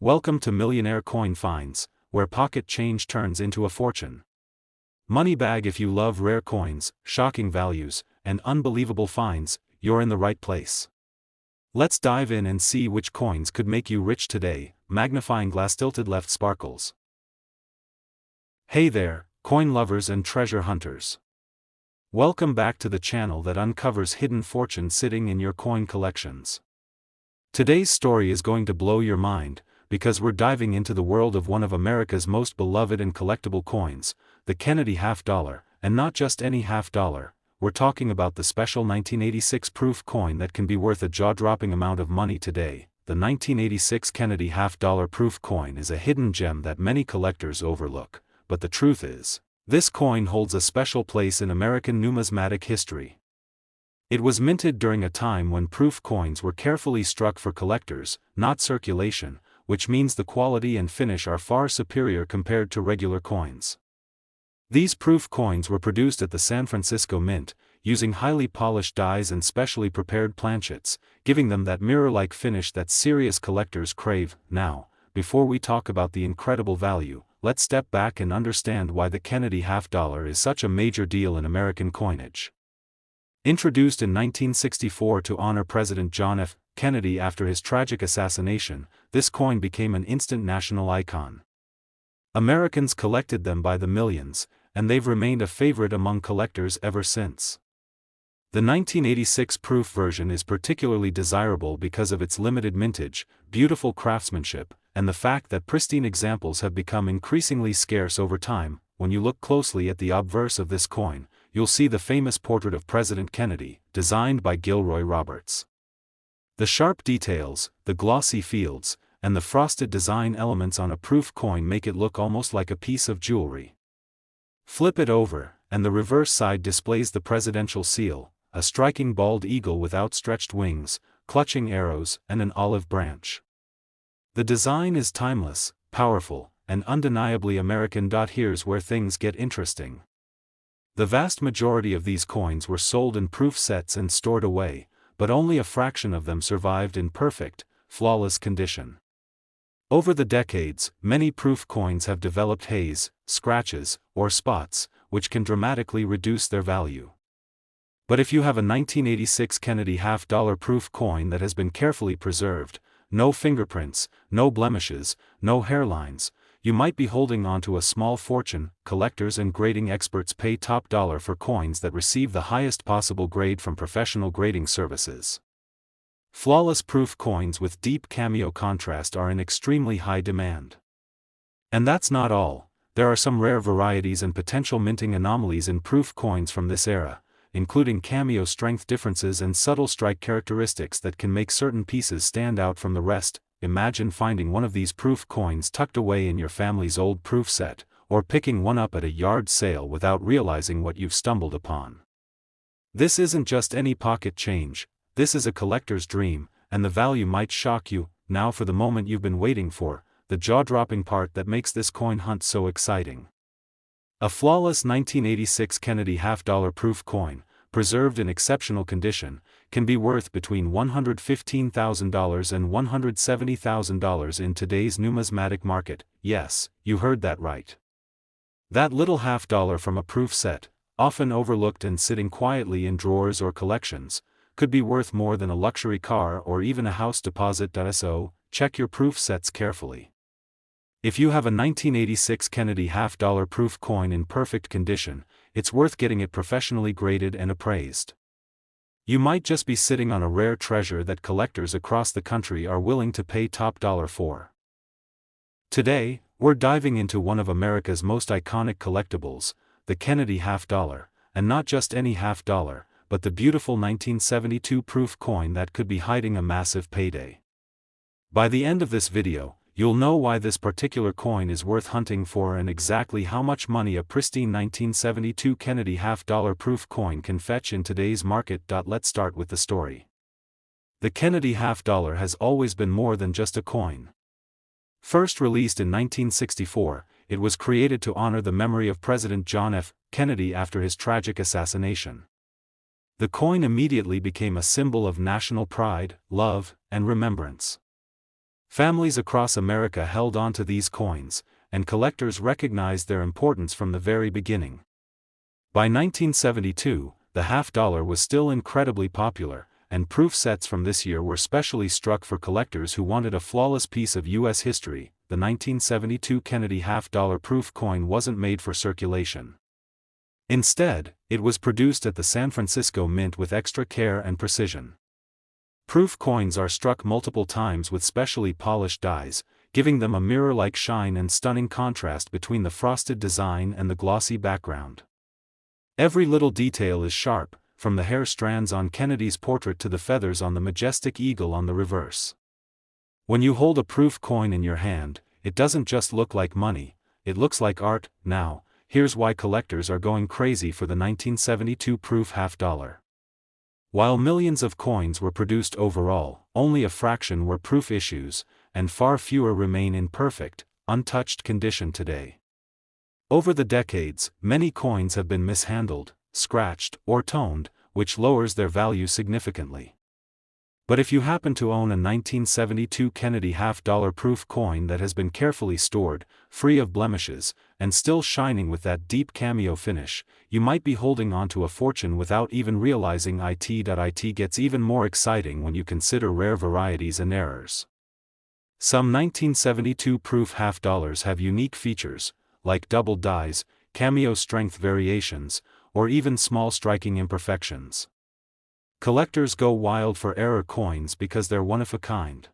Welcome to Millionaire Coin Finds, where pocket change turns into a fortune. Money bag. If you love rare coins, shocking values, and unbelievable finds, you're in the right place. Let's dive in and see which coins could make you rich today. Magnifying glass. Tilted left sparkles. Hey there, coin lovers and treasure hunters. Welcome back to the channel that uncovers hidden fortunes sitting in your coin collections. Today's story is going to blow your mind, because we're diving into the world of one of America's most beloved and collectible coins, the Kennedy half dollar, and not just any half dollar. We're talking about the special 1986 proof coin that can be worth a jaw-dropping amount of money today. The 1986 Kennedy half dollar proof coin is a hidden gem that many collectors overlook, but the truth is, this coin holds a special place in American numismatic history. It was minted during a time when proof coins were carefully struck for collectors, not circulation, which means the quality and finish are far superior compared to regular coins. These proof coins were produced at the San Francisco Mint, using highly polished dies and specially prepared planchets, giving them that mirror-like finish that serious collectors crave. Now, before we talk about the incredible value, let's step back and understand why the Kennedy half dollar is such a major deal in American coinage. Introduced in 1964 to honor President John F. Kennedy after his tragic assassination, this coin became an instant national icon. Americans collected them by the millions, and they've remained a favorite among collectors ever since. The 1986 proof version is particularly desirable because of its limited mintage, beautiful craftsmanship, and the fact that pristine examples have become increasingly scarce over time. When you look closely at the obverse of this coin, you'll see the famous portrait of President Kennedy, designed by Gilroy Roberts. The sharp details, the glossy fields, and the frosted design elements on a proof coin make it look almost like a piece of jewelry. Flip it over, and the reverse side displays the presidential seal, a striking bald eagle with outstretched wings, clutching arrows, and an olive branch. The design is timeless, powerful, and undeniably American. Here's where things get interesting. The vast majority of these coins were sold in proof sets and stored away, but only a fraction of them survived in perfect, flawless condition. Over the decades, many proof coins have developed haze, scratches, or spots, which can dramatically reduce their value. But if you have a 1986 Kennedy half dollar proof coin that has been carefully preserved, no fingerprints, no blemishes, no hairlines, you might be holding on to a small fortune. Collectors and grading experts pay top dollar for coins that receive the highest possible grade from professional grading services. Flawless proof coins with deep cameo contrast are in extremely high demand. And that's not all. There are some rare varieties and potential minting anomalies in proof coins from this era, including cameo strength differences and subtle strike characteristics that can make certain pieces stand out from the rest. Imagine finding one of these proof coins tucked away in your family's old proof set, or picking one up at a yard sale without realizing what you've stumbled upon. This isn't just any pocket change, this is a collector's dream, and the value might shock you. Now for the moment you've been waiting for, the jaw-dropping part that makes this coin hunt so exciting. A flawless 1986 Kennedy half dollar proof coin, preserved in exceptional condition, can be worth between $115,000 and $170,000 in today's numismatic market. Yes, you heard that right. That little half dollar from a proof set, often overlooked and sitting quietly in drawers or collections, could be worth more than a luxury car or even a house deposit. So, check your proof sets carefully. If you have a 1986 Kennedy half dollar proof coin in perfect condition, it's worth getting it professionally graded and appraised. You might just be sitting on a rare treasure that collectors across the country are willing to pay top dollar for. Today, we're diving into one of America's most iconic collectibles, the Kennedy half dollar, and not just any half dollar, but the beautiful 1972 proof coin that could be hiding a massive payday. By the end of this video, you'll know why this particular coin is worth hunting for and exactly how much money a pristine 1972 Kennedy half dollar proof coin can fetch in today's market. Let's start with the story. The Kennedy half dollar has always been more than just a coin. First released in 1964, it was created to honor the memory of President John F. Kennedy after his tragic assassination. The coin immediately became a symbol of national pride, love, and remembrance. Families across America held on to these coins, and collectors recognized their importance from the very beginning. By 1972, the half-dollar was still incredibly popular, and proof sets from this year were specially struck for collectors who wanted a flawless piece of U.S. history. The 1972 Kennedy half-dollar proof coin wasn't made for circulation. Instead, it was produced at the San Francisco Mint with extra care and precision. Proof coins are struck multiple times with specially polished dies, giving them a mirror-like shine and stunning contrast between the frosted design and the glossy background. Every little detail is sharp, from the hair strands on Kennedy's portrait to the feathers on the majestic eagle on the reverse. When you hold a proof coin in your hand, it doesn't just look like money, it looks like art. Now, here's why collectors are going crazy for the 1972 proof half-dollar. While millions of coins were produced overall, only a fraction were proof issues, and far fewer remain in perfect, untouched condition today. Over the decades, many coins have been mishandled, scratched, or toned, which lowers their value significantly. But if you happen to own a 1972 Kennedy half-dollar proof coin that has been carefully stored, free of blemishes, and still shining with that deep cameo finish, you might be holding on to a fortune without even realizing it. It gets even more exciting when you consider rare varieties and errors. Some 1972 proof half-dollars have unique features, like double dies, cameo strength variations, or even small striking imperfections. Collectors go wild for error coins because they're one of a kind.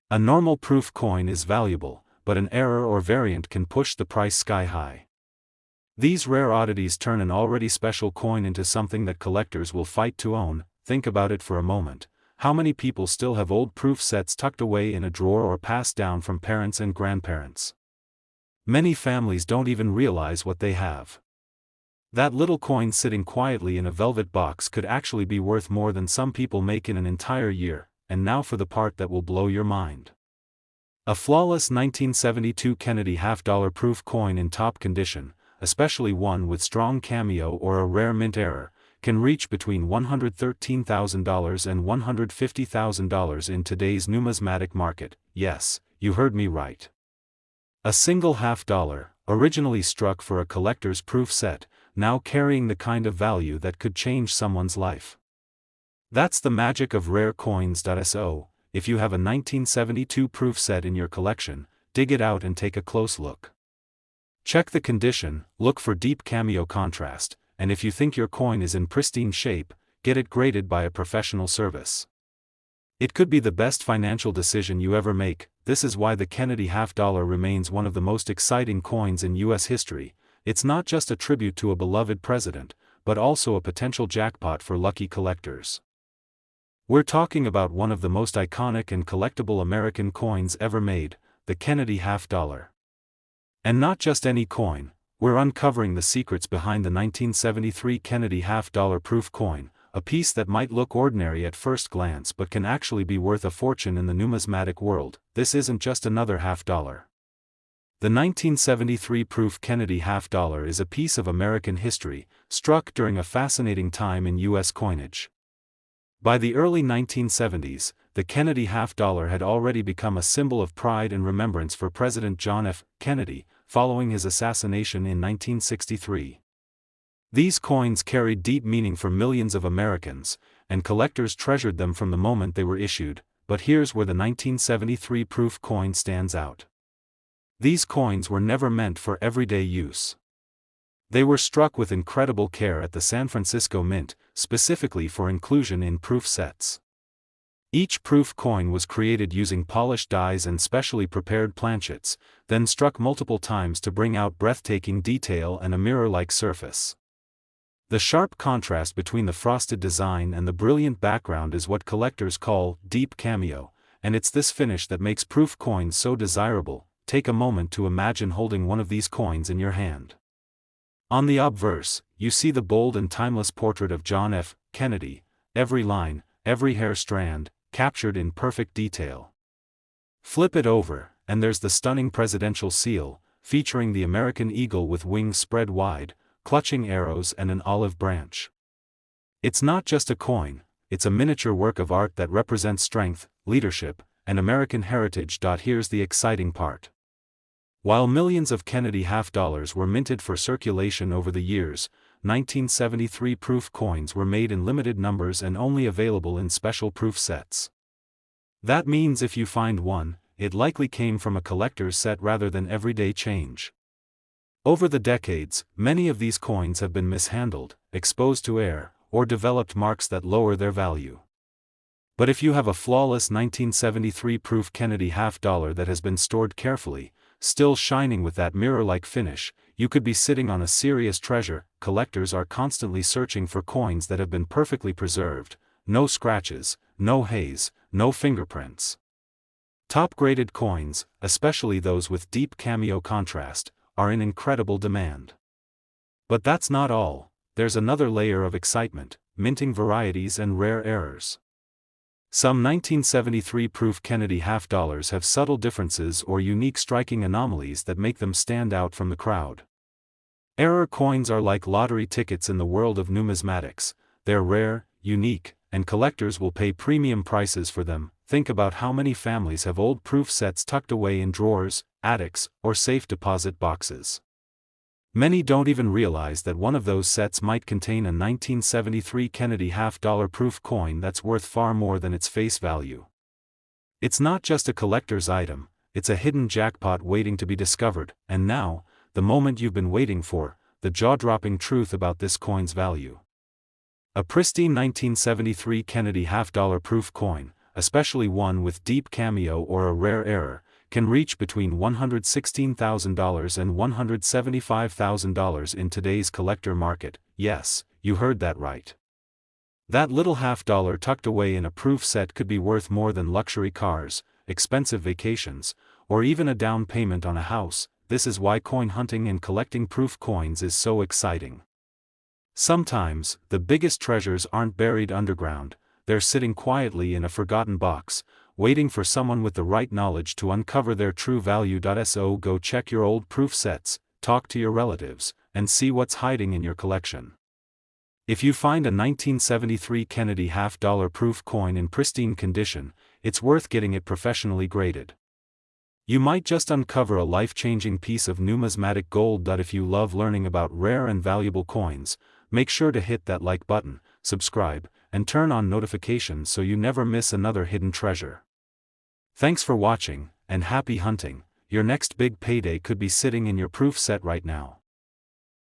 A normal proof coin is valuable, but an error or variant can push the price sky high. These rare oddities turn an already special coin into something that collectors will fight to own. Think about it for a moment. How many people still have old proof sets tucked away in a drawer or passed down from parents and grandparents? Many families don't even realize what they have. That little coin sitting quietly in a velvet box could actually be worth more than some people make in an entire year. And now for the part that will blow your mind. A flawless 1972 Kennedy half-dollar proof coin in top condition, especially one with strong cameo or a rare mint error, can reach between $113,000 and $150,000 in today's numismatic market. Yes, you heard me right. A single half-dollar, originally struck for a collector's proof set, now carrying the kind of value that could change someone's life. That's the magic of rare coins. So, if you have a 1972 proof set in your collection, dig it out and take a close look. Check the condition, look for deep cameo contrast, and if you think your coin is in pristine shape, get it graded by a professional service. It could be the best financial decision you ever make. This is why the Kennedy half-dollar remains one of the most exciting coins in U.S. history. It's not just a tribute to a beloved president, but also a potential jackpot for lucky collectors. We're talking about one of the most iconic and collectible American coins ever made, the Kennedy half-dollar. And not just any coin, we're uncovering the secrets behind the 1973 Kennedy half-dollar proof coin, a piece that might look ordinary at first glance but can actually be worth a fortune in the numismatic world. This isn't just another half-dollar. The 1973 proof Kennedy half-dollar is a piece of American history, struck during a fascinating time in U.S. coinage. By the early 1970s, the Kennedy half-dollar had already become a symbol of pride and remembrance for President John F. Kennedy, following his assassination in 1963. These coins carried deep meaning for millions of Americans, and collectors treasured them from the moment they were issued. But here's where the 1973 proof coin stands out. These coins were never meant for everyday use. They were struck with incredible care at the San Francisco Mint, specifically for inclusion in proof sets. Each proof coin was created using polished dies and specially prepared planchets, then struck multiple times to bring out breathtaking detail and a mirror-like surface. The sharp contrast between the frosted design and the brilliant background is what collectors call deep cameo, and it's this finish that makes proof coins so desirable. Take a moment to imagine holding one of these coins in your hand. On the obverse, you see the bold and timeless portrait of John F. Kennedy, every line, every hair strand, captured in perfect detail. Flip it over, and there's the stunning presidential seal, featuring the American eagle with wings spread wide, clutching arrows and an olive branch. It's not just a coin, it's a miniature work of art that represents strength, leadership, and American heritage. Here's the exciting part. While millions of Kennedy half dollars were minted for circulation over the years, 1973 proof coins were made in limited numbers and only available in special proof sets. That means if you find one, it likely came from a collector's set rather than everyday change. Over the decades, many of these coins have been mishandled, exposed to air, or developed marks that lower their value. But if you have a flawless 1973 proof Kennedy half dollar that has been stored carefully, still shining with that mirror-like finish, you could be sitting on a serious treasure. Collectors are constantly searching for coins that have been perfectly preserved, no scratches, no haze, no fingerprints. Top-graded coins, especially those with deep cameo contrast, are in incredible demand. But that's not all. There's another layer of excitement: minting varieties and rare errors. Some 1973 proof Kennedy half dollars have subtle differences or unique striking anomalies that make them stand out from the crowd. Error coins are like lottery tickets in the world of numismatics. They're rare, unique, and collectors will pay premium prices for them. Think about how many families have old proof sets tucked away in drawers, attics, or safe deposit boxes. Many don't even realize that one of those sets might contain a 1973 Kennedy half dollar proof coin that's worth far more than its face value. It's not just a collector's item, it's a hidden jackpot waiting to be discovered. And now, the moment you've been waiting for, the jaw-dropping truth about this coin's value. A pristine 1973 Kennedy half dollar proof coin, especially one with deep cameo or a rare error, can reach between $116,000 and $175,000 in today's collector market. Yes, you heard that right. That little half dollar tucked away in a proof set could be worth more than luxury cars, expensive vacations, or even a down payment on a house. This is why coin hunting and collecting proof coins is so exciting. Sometimes, the biggest treasures aren't buried underground, they're sitting quietly in a forgotten box, waiting for someone with the right knowledge to uncover their true value. So go check your old proof sets, talk to your relatives, and see what's hiding in your collection. If you find a 1973 Kennedy half dollar proof coin in pristine condition, it's worth getting it professionally graded. You might just uncover a life-changing piece of numismatic gold. If you love learning about rare and valuable coins, make sure to hit that like button, subscribe, and turn on notifications so you never miss another hidden treasure. Thanks for watching, and happy hunting. Your next big payday could be sitting in your proof set right now.